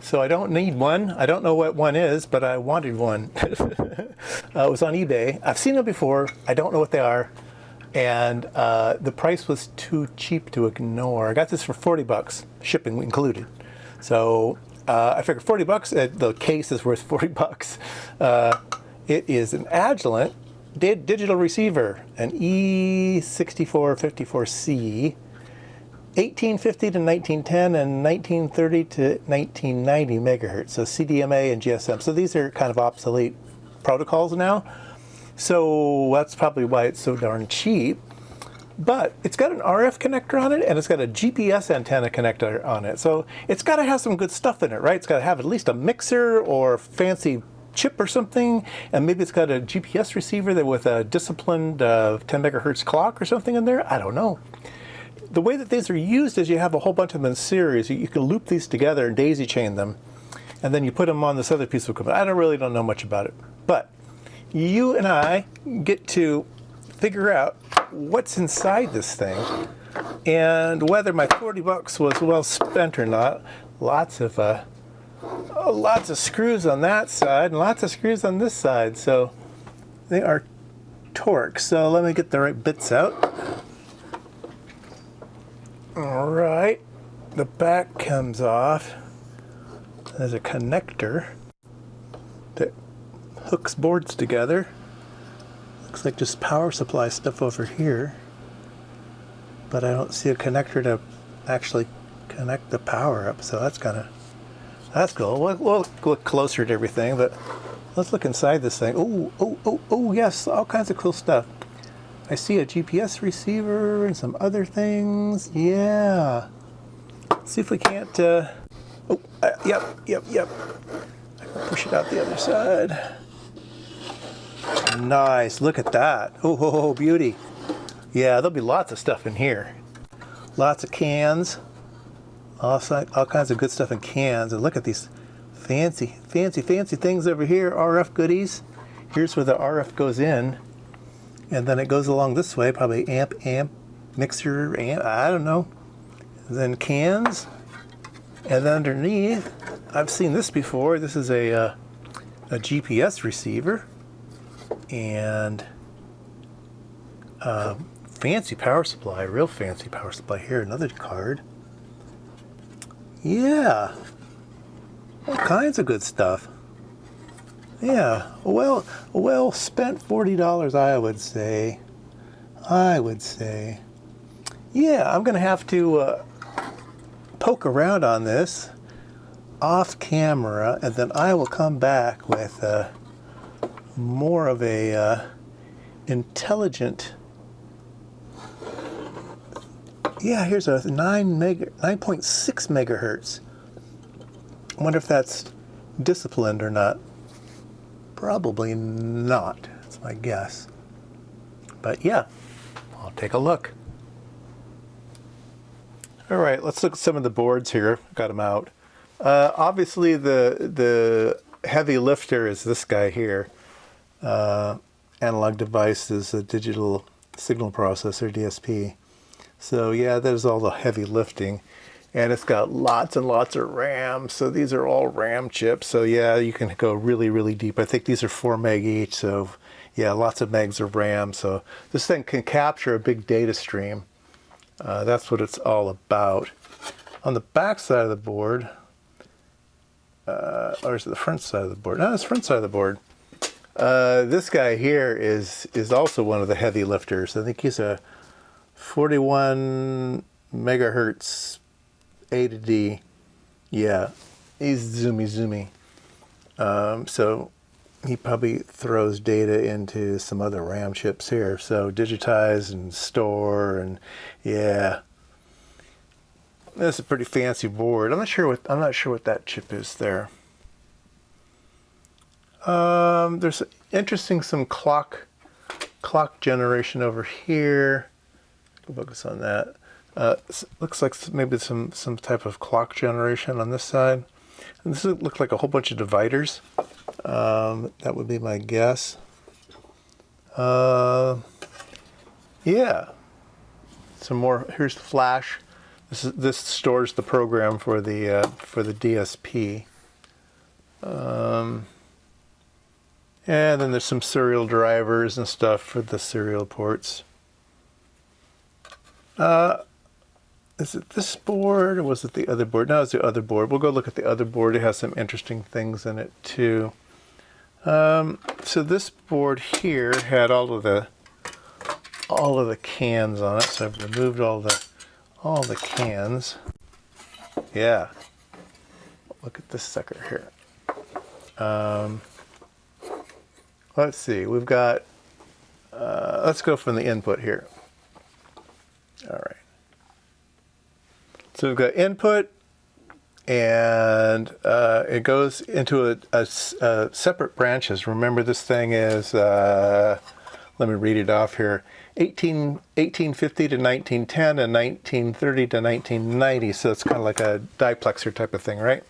So I don't need one. I don't know what one is, but I wanted one. It was on eBay. I've seen them before. I don't know what they are. And the price was too cheap to ignore. I got this for 40 bucks, shipping included. So I figured 40 bucks, the case is worth 40 bucks. It is an Agilent digital receiver, an E6454C, 1850 to 1910 and 1930 to 1990 megahertz. So CDMA and GSM. So these are kind of obsolete protocols now. So that's probably why it's so darn cheap. But it's got an RF connector on it, and it's got a GPS antenna connector on it. So it's got to have some good stuff in it, right? It's got to have at least a mixer or fancy chip or something, and maybe it's got a GPS receiver that with a disciplined 10 megahertz clock or something in there. I don't know. The way that these are used is you have a whole bunch of them in series. You can loop these together and daisy chain them, and then you put them on this other piece of equipment. I don't know much about it, but you and I get to figure out what's inside this thing and whether my 40 bucks was well spent or not. Lots of screws on that side and lots of screws on this side. So they are Torx. So let me get the right bits out. All right, the back comes off. There's a connector that hooks boards together. Looks like just power supply stuff over here, but I don't see a connector to actually connect the power up. So that's cool. We'll look closer at everything, but let's look inside this thing. Oh, yes, all kinds of cool stuff. I see a GPS receiver and some other things. Yeah. Let's see if we can't. Yep. I can push it out the other side. Nice. Look at that. Oh, beauty. Yeah, there'll be lots of stuff in here. Lots of cans. All kinds of good stuff in cans. And look at these fancy things over here. RF goodies. Here's where the RF goes in. And then it goes along this way, probably amp, mixer, amp, I don't know. And then cans. And then underneath, I've seen this before. This is a GPS receiver. And fancy power supply, real fancy power supply here. Another card. Yeah. All kinds of good stuff. Yeah, well spent $40, I would say. Yeah, I'm going to have to poke around on this off camera, and then I will come back with more of a intelligent. Yeah, here's a 9.6 megahertz. I wonder if that's disciplined or not. Probably not, that's my guess. But yeah, I'll take a look. All right, let's look at some of the boards here. Got them out. Obviously, the heavy lifter is this guy here. Analog device is a digital signal processor, DSP. So yeah, there's all the heavy lifting. And it's got lots and lots of RAM. So these are all RAM chips. So yeah, you can go really, really deep. I think these are 4 meg each. So yeah, lots of megs of RAM. So this thing can capture a big data stream. That's what it's all about. On the back side of the board, or is it the front side of the board? No, it's the front side of the board. This guy here is also one of the heavy lifters. I think he's a 41 megahertz A to D. Yeah, he's zoomy. So he probably throws data into some other RAM chips here. So digitize and store, and yeah. This is a pretty fancy board. I'm not sure what that chip is there. There's interesting some clock generation over here. Focus on that. Looks like maybe some type of clock generation on this side. And this looks like a whole bunch of dividers. That would be my guess. Yeah. Some more. Here's the flash. This stores the program for the DSP. And then there's some serial drivers and stuff for the serial ports. Is it this board or was it the other board? No, it's the other board. We'll go look at the other board. It has some interesting things in it too. So this board here had all of the cans on it. So I've removed all the cans. Yeah. Look at this sucker here. Let's see. We've got. Let's go from the input here. All right. So we've got input, and it goes into a separate branches. Remember, this thing is, let me read it off here, 1850 to 1910 and 1930 to 1990. So it's kind of like a diplexer type of thing, right?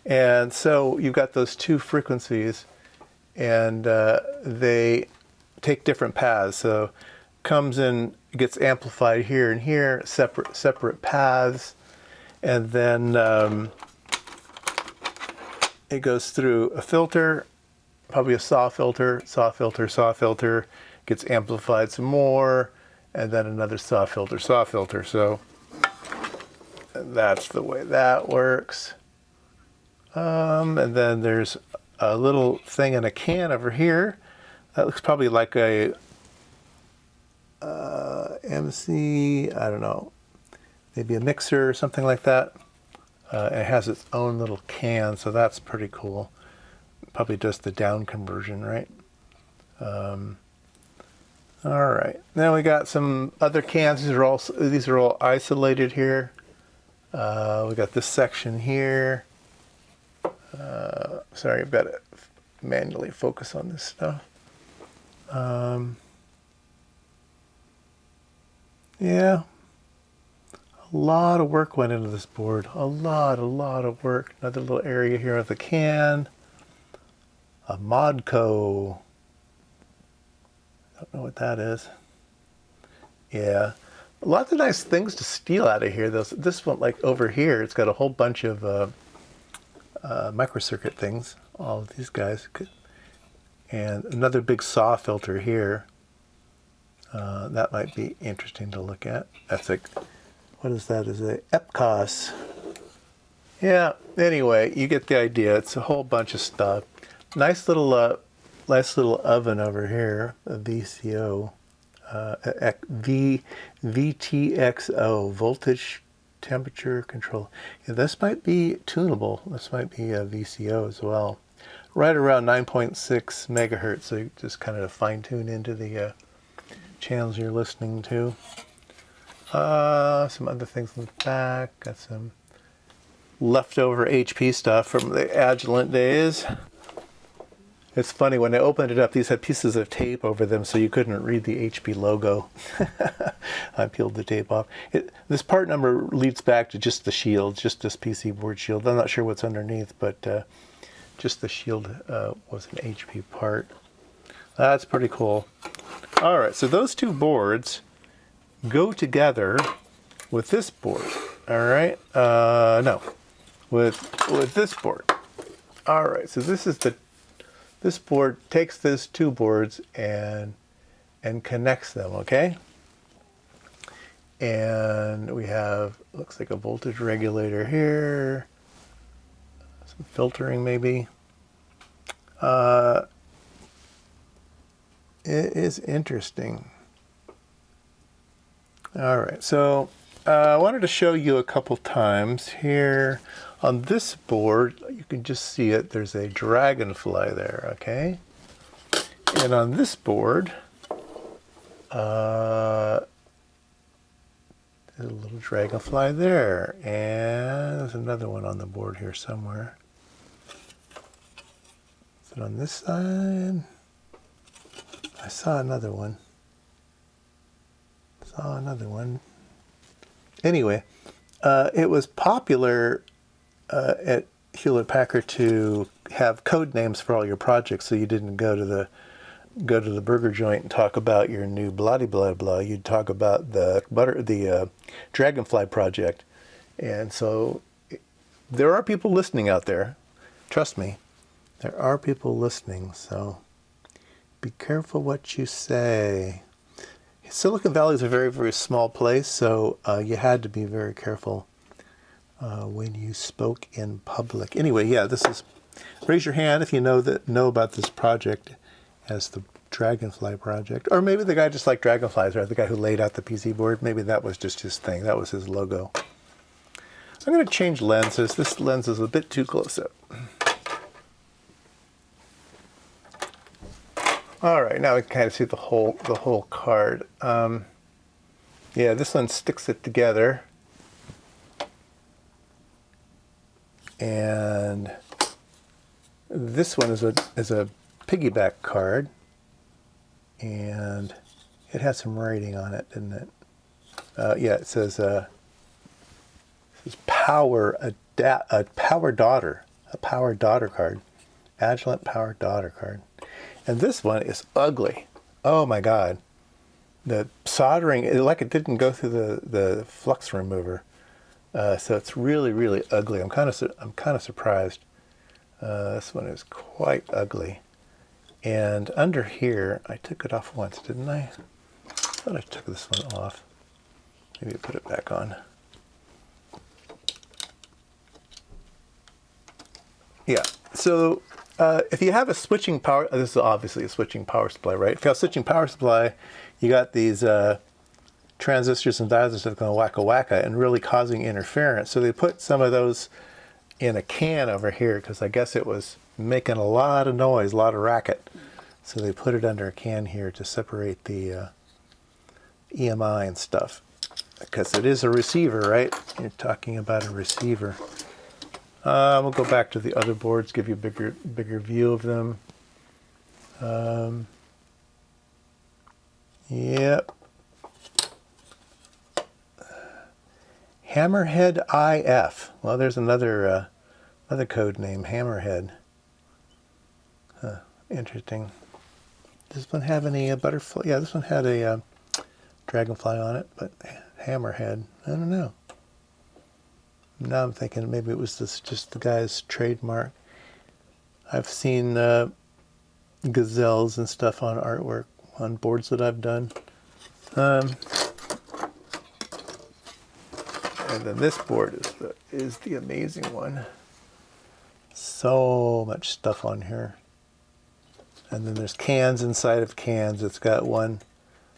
And so you've got those two frequencies, and they take different paths. So comes in, gets amplified here and here, separate paths, and then it goes through a filter, probably a SAW filter, gets amplified some more, and then another SAW filter. So that's the way that works. And then there's a little thing in a can over here. That looks probably like a MC, I don't know, maybe a mixer or something like that. It has its own little can, so that's pretty cool. Probably does the down conversion, right? All right, now we got some other cans. These are all isolated here. We got this section here. Sorry, I've got to manually focus on this stuff. Yeah, a lot of work went into this board. A lot of work. Another little area here with a can. A Modco. Don't know what that is. Yeah, lots of nice things to steal out of here. This one, like over here, it's got a whole bunch of microcircuit things. All of these guys. And another big SAW filter here. That might be interesting to look at. That's like, what is that? Is it EPCOS? Yeah. Anyway, you get the idea. It's a whole bunch of stuff. Nice little oven over here. A VCO, VTXO, voltage temperature control. Yeah, this might be tunable. This might be a VCO as well. Right around 9.6 megahertz. So you just kind of fine tune into the channels you're listening to. Some other things in the back. Got some leftover HP stuff from the Agilent days. It's funny, when I opened it up, these had pieces of tape over them so you couldn't read the HP logo. I peeled the tape off. This part number leads back to just the shield, just this PC board shield. I'm not sure what's underneath, but just the shield was an HP part. That's pretty cool. All right, so those two boards go together with this board. All right, no, with this board. All right, so this board takes these two boards and connects them. Okay, and we have, looks like a voltage regulator here, some filtering maybe. It is interesting. All right, so I wanted to show you a couple times here. On this board, you can just see it. There's a dragonfly there, okay? And on this board, there's a little dragonfly there. And there's another one on the board here somewhere. Is it on this side? I saw another one. Anyway, it was popular at Hewlett-Packard to have code names for all your projects, so you didn't go to the burger joint and talk about your new blah blah blah. You'd talk about the Dragonfly project, and so there are people listening out there. Trust me, There are people listening, so be careful what you say. Silicon Valley is a very, very small place, so you had to be very careful when you spoke in public. Anyway, yeah, this is. Raise your hand if you know about this project as the Dragonfly project, or maybe the guy just liked dragonflies, right? The guy who laid out the PC board. Maybe that was just his thing. That was his logo. I'm going to change lenses. This lens is a bit too close up. All right, now we can kind of see the whole card. Yeah, this one sticks it together, and this one is a piggyback card, and it has some writing on it, didn't it? Yeah, it says power daughter card, Agilent power daughter card. And this one is ugly. Oh my God. The soldering, it didn't go through the flux remover. So it's really, really ugly. I'm kind of surprised. This one is quite ugly. And under here, I took it off once, didn't I? I thought I took this one off. Maybe put it back on. Yeah, so if you have a switching power, this is obviously a switching power supply, right? If you have a switching power supply, you got these transistors and diodes that are going wacka and really causing interference. So they put some of those in a can over here because I guess it was making a lot of noise, a lot of racket. So they put it under a can here to separate the EMI and stuff. Because it is a receiver, right? You're talking about a receiver. We'll go back to the other boards, give you a bigger view of them. Yep. Hammerhead IF. Well, there's another code name, Hammerhead. Interesting. Does this one have any butterfly? Yeah, this one had a dragonfly on it, but Hammerhead, I don't know. Now I'm thinking maybe it was just the guy's trademark. I've seen gazelles and stuff on artwork on boards that I've done. And then this board is the amazing one. So much stuff on here. And then there's cans inside of cans. It's got one,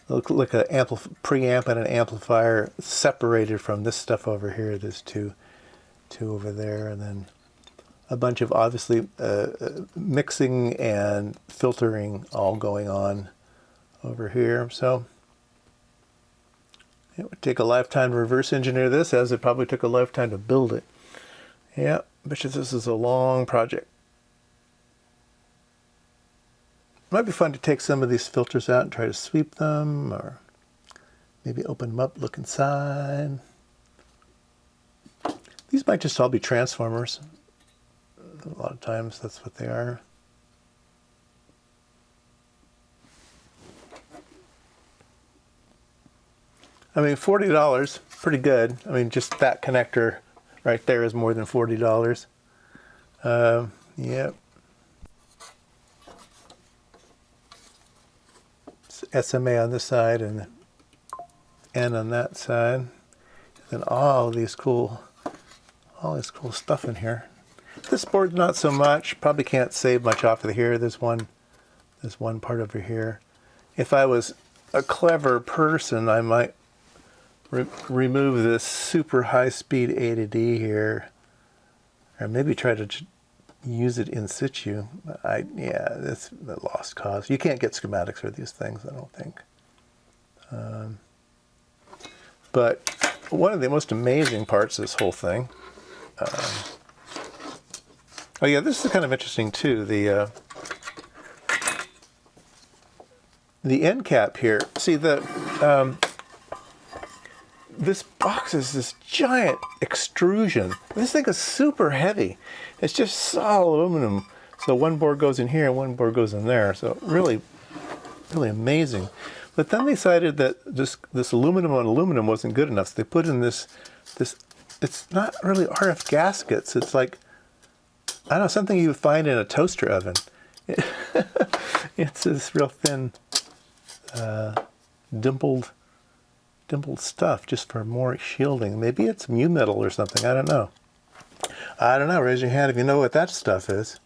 look like a preamp and an amplifier separated from this stuff over here. There's two over there, and then a bunch of obviously mixing and filtering all going on over here. So it would take a lifetime to reverse engineer this, as it probably took a lifetime to build it. Yeah, bet you this is a long project. Might be fun to take some of these filters out and try to sweep them, or maybe open them up, look inside. These might just all be transformers. A lot of times that's what they are. I mean, $40, pretty good. I mean, just that connector right there is more than $40. Yep. SMA on this side and N on that side. And all these cool stuff in here. This board's not so much. Probably can't save much off of here. There's one part over here. If I was a clever person, I might remove this super high-speed A to D here, or maybe try to use it in situ. Yeah, that's a lost cause. You can't get schematics for these things, I don't think. But one of the most amazing parts of this whole thing. Oh yeah, this is kind of interesting too. The end cap here. See this box is this giant extrusion. This thing is super heavy. It's just solid aluminum. So one board goes in here and one board goes in there. So really, really amazing. But then they decided that this aluminum on aluminum wasn't good enough. So they put in this. It's not really RF gaskets. It's like I don't know, something you would find in a toaster oven. It's this real thin, dimpled stuff just for more shielding. Maybe it's mu metal or something. I don't know. I don't know. Raise your hand if you know what that stuff is.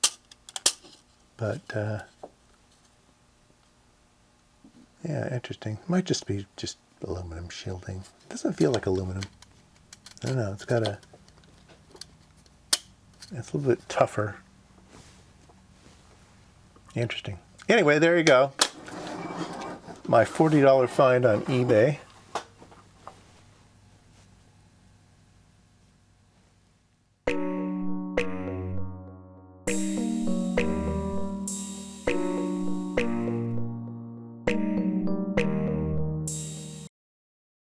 But yeah, interesting. Might just be just aluminum shielding. It doesn't feel like aluminum. I don't know. It's got a. It's a little bit tougher. Interesting. Anyway, there you go. My $40 find on eBay.